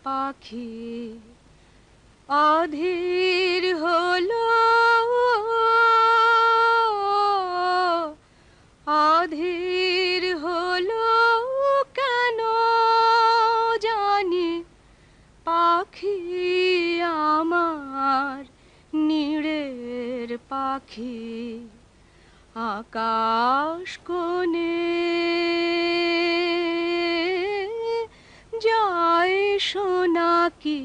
পাখি অধীর হলো, অধীর হলো কেন জানি পাখি আমার নীড়ের পাখি আকাশ কোণে যায় সোনাকি।